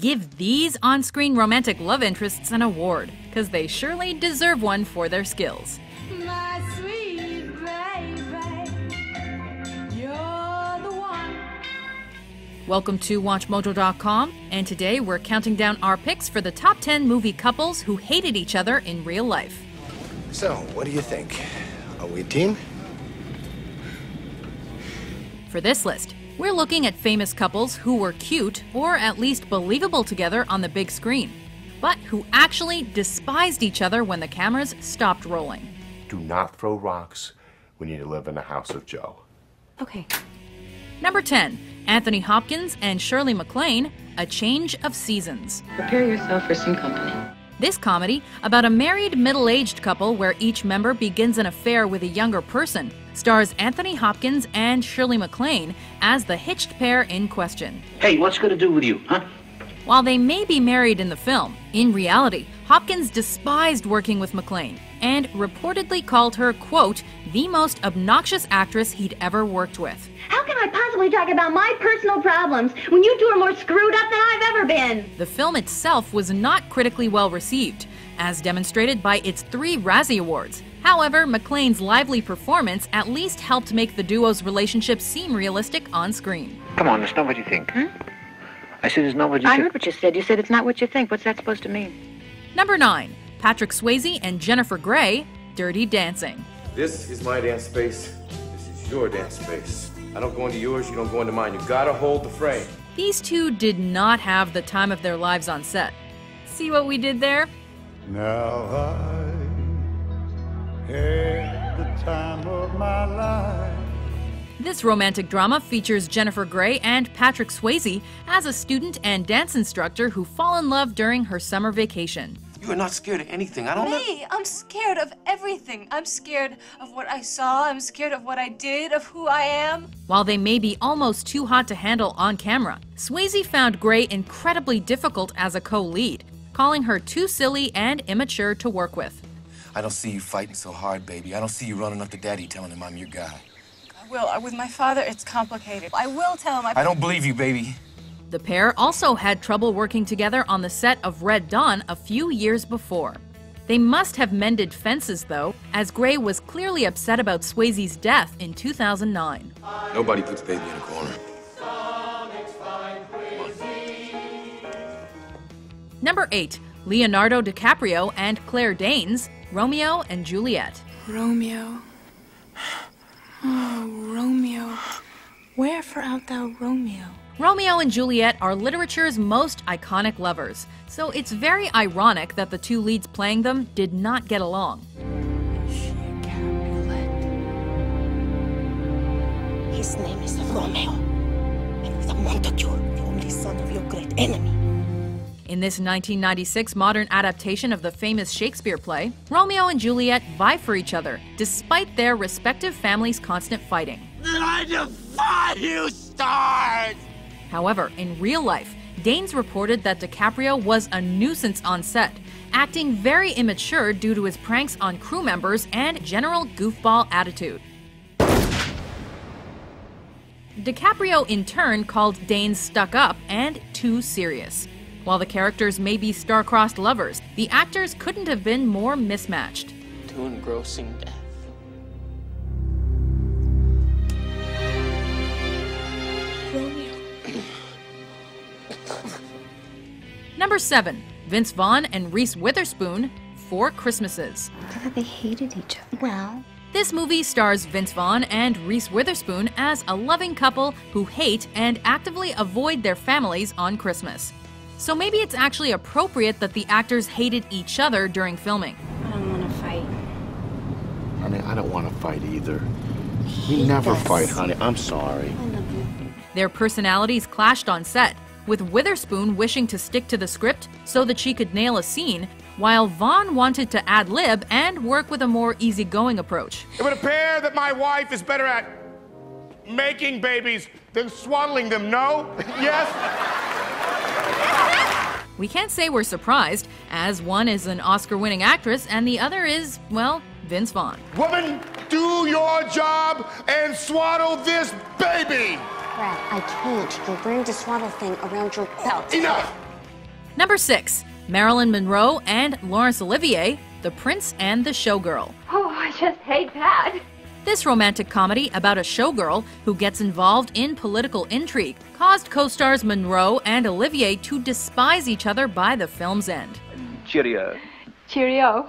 Give these on-screen romantic love interests an award, because they surely deserve one for their skills. My sweet baby, you're the one. Welcome to WatchMojo.com, and today we're counting down our picks for the top 10 movie couples who hated each other in real life. So, what do you think? Are we a team? For this list, we're looking at famous couples who were cute or at least believable together on the big screen, but who actually despised each other when the cameras stopped rolling. Do not throw rocks when you live in the house of Joe. Okay. Number 10, Anthony Hopkins and Shirley MacLaine, A Change of Seasons. Prepare yourself for some company. This comedy, about a married middle-aged couple where each member begins an affair with a younger person, stars Anthony Hopkins and Shirley MacLaine as the hitched pair in question. Hey, what's it gonna do with you, huh? While they may be married in the film, in reality, Hopkins despised working with MacLaine and reportedly called her, quote, the most obnoxious actress he'd ever worked with. How can I possibly talk about my personal problems when you two are more screwed up than I've ever been? The film itself was not critically well received, as demonstrated by its 3 Razzie Awards. However, MacLaine's lively performance at least helped make the duo's relationship seem realistic on screen. Come on, it's not what you think. I said it's not what you think. I heard what you said. You said it's not what you think. What's that supposed to mean? Number 9, Patrick Swayze and Jennifer Grey, Dirty Dancing. This is my dance space. This is your dance space. I don't go into yours, you don't go into mine. You gotta hold the frame. These two did not have the time of their lives on set. See what we did there? Now I had the time of my life. This romantic drama features Jennifer Grey and Patrick Swayze as a student and dance instructor who fall in love during her summer vacation. You are not scared of anything. I don't know. Me, I'm scared of everything. I'm scared of what I saw. I'm scared of what I did, of who I am. While they may be almost too hot to handle on camera, Swayze found Grey incredibly difficult as a co-lead, calling her too silly and immature to work with. I don't see you fighting so hard, baby. I don't see you running up to Daddy telling him I'm your guy. I will. With my father, it's complicated. I will tell him. I don't believe you, baby. The pair also had trouble working together on the set of Red Dawn a few years before. They must have mended fences, though, as Grey was clearly upset about Swayze's death in 2009. Nobody puts baby in a corner. Number 8, Leonardo DiCaprio and Claire Danes, Romeo and Juliet. Romeo. Oh, Romeo. Wherefore art thou, Romeo? Romeo and Juliet are literature's most iconic lovers, so it's very ironic that the two leads playing them did not get along. His name is Romeo, and with a Montague, the only son of your great enemy. In this 1996 modern adaptation of the famous Shakespeare play, Romeo and Juliet vie for each other, despite their respective families' constant fighting. Then I defy you, stars! However, in real life, Danes reported that DiCaprio was a nuisance on set, acting very immature due to his pranks on crew members and general goofball attitude. DiCaprio in turn called Danes stuck-up and too serious. While the characters may be star-crossed lovers, the actors couldn't have been more mismatched. To engrossing death. Number 7, Vince Vaughn and Reese Witherspoon, 4 Christmases. I thought they hated each other. Well, this movie stars Vince Vaughn and Reese Witherspoon as a loving couple who hate and actively avoid their families on Christmas. So maybe it's actually appropriate that the actors hated each other during filming. I don't want to fight. Honey, I don't want to fight either. We never fight, honey. I'm sorry. I love you. Their personalities clashed on set, with Witherspoon wishing to stick to the script so that she could nail a scene, while Vaughn wanted to ad-lib and work with a more easygoing approach. It would appear that my wife is better at making babies than swaddling them, no? Yes? We can't say we're surprised, as one is an Oscar-winning actress and the other is, well, Vince Vaughn. Woman, do your job and swaddle this baby! Brad, I can't. You're wearing the swaddle thing around your belt. Enough! Number 6. Marilyn Monroe and Laurence Olivier, The Prince and the Showgirl. Oh, I just hate that. This romantic comedy about a showgirl who gets involved in political intrigue caused co-stars Monroe and Olivier to despise each other by the film's end. Cheerio. Cheerio.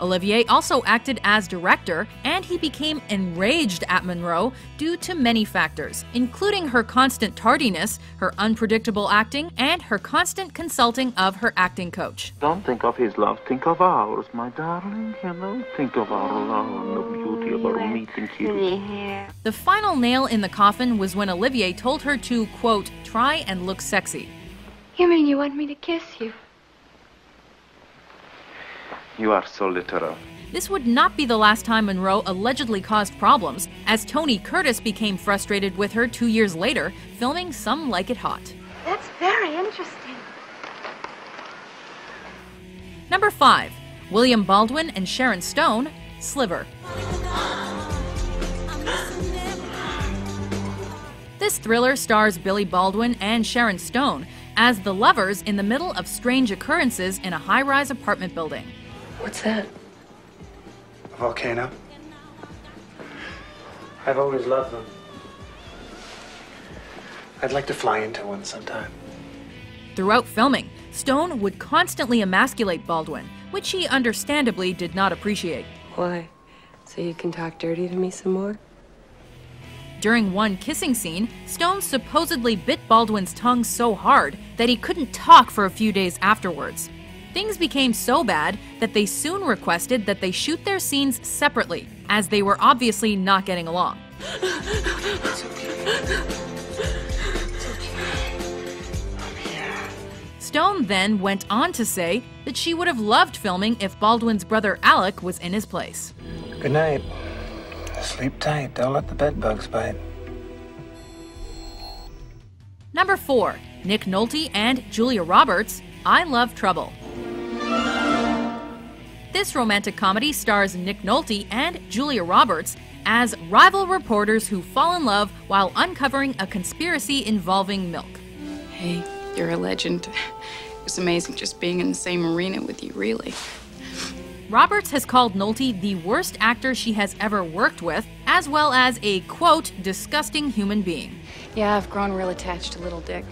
Olivier also acted as director, and he became enraged at Monroe due to many factors, including her constant tardiness, her unpredictable acting, and her constant consulting of her acting coach. Don't think of his love, think of ours, my darling. Think of our love and the beauty of our meeting here. The final nail in the coffin was when Olivier told her to, quote, try and look sexy. You mean you want me to kiss you? You are so literal. This would not be the last time Monroe allegedly caused problems, as Tony Curtis became frustrated with her 2 years later, filming Some Like It Hot. That's very interesting. Number 5. William Baldwin and Sharon Stone, Sliver. This thriller stars Billy Baldwin and Sharon Stone as the lovers in the middle of strange occurrences in a high-rise apartment building. What's that? A volcano. I've always loved them. I'd like to fly into one sometime. Throughout filming, Stone would constantly emasculate Baldwin, which he understandably did not appreciate. Why? So you can talk dirty to me some more? During one kissing scene, Stone supposedly bit Baldwin's tongue so hard that he couldn't talk for a few days afterwards. Things became so bad that they soon requested that they shoot their scenes separately, as they were obviously not getting along. Stone then went on to say that she would have loved filming if Baldwin's brother Alec was in his place. Good night. Sleep tight. Don't let the bed bugs bite. Number 4. Nick Nolte and Julia Roberts, I Love Trouble. This romantic comedy stars Nick Nolte and Julia Roberts as rival reporters who fall in love while uncovering a conspiracy involving milk. Hey, you're a legend. It was amazing just being in the same arena with you, really. Roberts has called Nolte the worst actor she has ever worked with, as well as a, quote, disgusting human being. Yeah, I've grown real attached to Little Dick.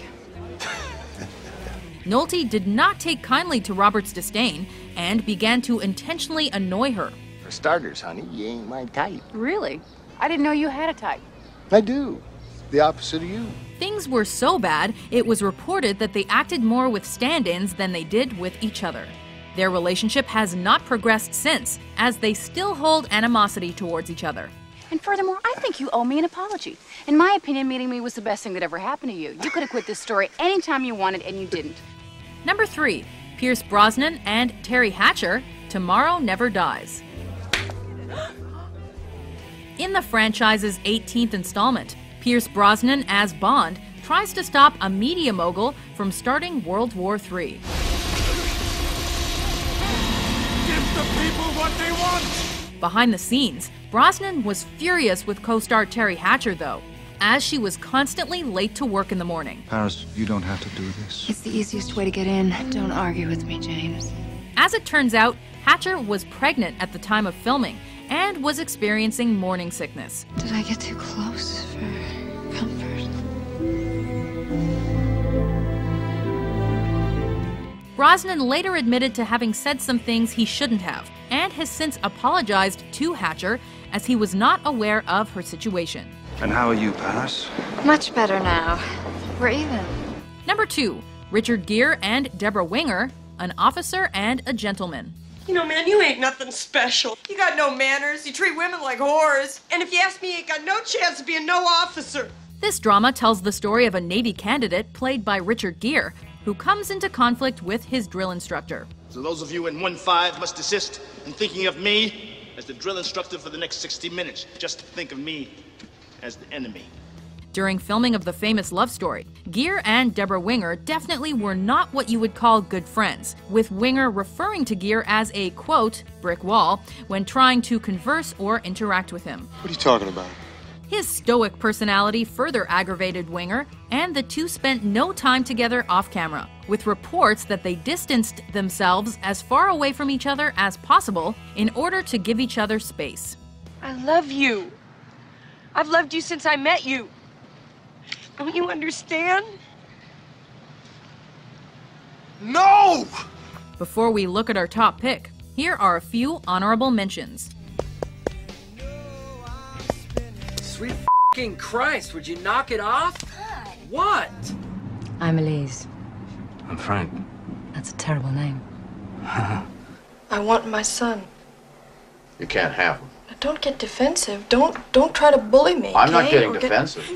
Nolte did not take kindly to Roberts' disdain and began to intentionally annoy her. For starters, honey, you ain't my type. Really? I didn't know you had a type. I do. The opposite of you. Things were so bad, it was reported that they acted more with stand-ins than they did with each other. Their relationship has not progressed since, as they still hold animosity towards each other. And furthermore, I think you owe me an apology. In my opinion, meeting me was the best thing that ever happened to you. You could have quit this story anytime you wanted, and you didn't. Number 3. Pierce Brosnan and Terry Hatcher, Tomorrow Never Dies. In the franchise's 18th installment, Pierce Brosnan as Bond tries to stop a media mogul from starting World War III. Give the people what they want! Behind the scenes, Brosnan was furious with co-star Terry Hatcher, though, as she was constantly late to work in the morning. Paris, you don't have to do this. It's the easiest way to get in. Don't argue with me, James. As it turns out, Hatcher was pregnant at the time of filming and was experiencing morning sickness. Did I get too close for comfort? Brosnan later admitted to having said some things he shouldn't have, and has since apologized to Hatcher as he was not aware of her situation. And how are you, Paris? Much better now. We're even. Number 2. Richard Gere and Deborah Winger, An Officer and a Gentleman. You know, man, you ain't nothing special. You got no manners. You treat women like whores. And if you ask me, you ain't got no chance of being no officer. This drama tells the story of a Navy candidate played by Richard Gere, who comes into conflict with his drill instructor. So those of you in 1-5 must desist in thinking of me as the drill instructor for the next 60 minutes. Just think of me as the enemy. During filming of the famous love story, Gere and Deborah Winger definitely were not what you would call good friends, with Winger referring to Gere as a, quote, brick wall when trying to converse or interact with him. What are you talking about? His stoic personality further aggravated Winger, and the two spent no time together off camera, with reports that they distanced themselves as far away from each other as possible in order to give each other space. I love you. I've loved you since I met you. Don't you understand? No! Before we look at our top pick, here are a few honorable mentions. Sweet f***ing Christ, would you knock it off? What? I'm Elise. I'm Frank. That's a terrible name. I want my son. You can't have him. Don't get defensive. Don't try to bully me. I'm not okay? getting Or defensive.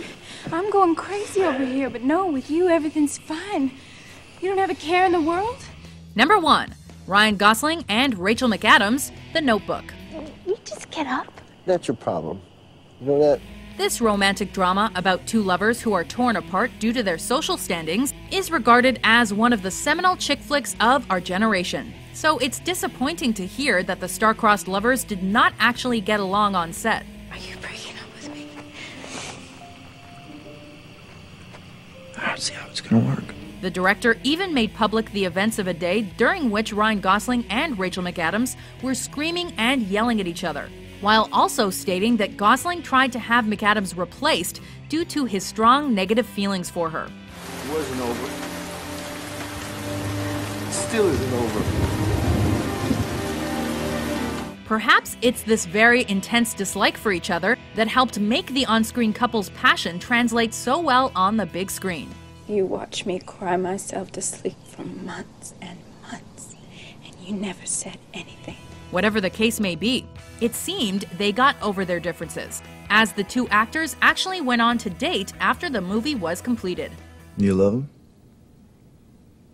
I'm going crazy over here, but no, with you, everything's fine. You don't have a care in the world? Number 1, Ryan Gosling and Rachel McAdams, The Notebook. You just get up. That's your problem. You know that? This romantic drama about two lovers who are torn apart due to their social standings is regarded as one of the seminal chick flicks of our generation. So it's disappointing to hear that the star-crossed lovers did not actually get along on set. Are you breaking up with me? I don't see how it's gonna work. The director even made public the events of a day during which Ryan Gosling and Rachel McAdams were screaming and yelling at each other, while also stating that Gosling tried to have McAdams replaced due to his strong negative feelings for her. It wasn't over. It still isn't over. Perhaps it's this very intense dislike for each other that helped make the on-screen couple's passion translate so well on the big screen. You watched me cry myself to sleep for months and months, and you never said anything. Whatever the case may be, it seemed they got over their differences, as the two actors actually went on to date after the movie was completed. You love him?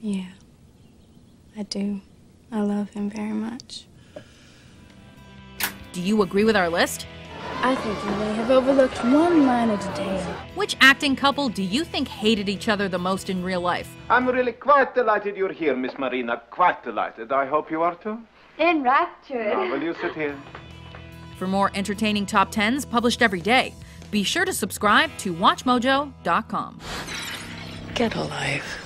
Yeah, I do. I love him very much. Do you agree with our list? I think you may have overlooked one minor detail. Which acting couple do you think hated each other the most in real life? I'm really quite delighted you're here, Miss Marina. Quite delighted. I hope you are too. Enraptured. Now, will you sit here? For more entertaining top 10s published every day, be sure to subscribe to WatchMojo.com. Get a life.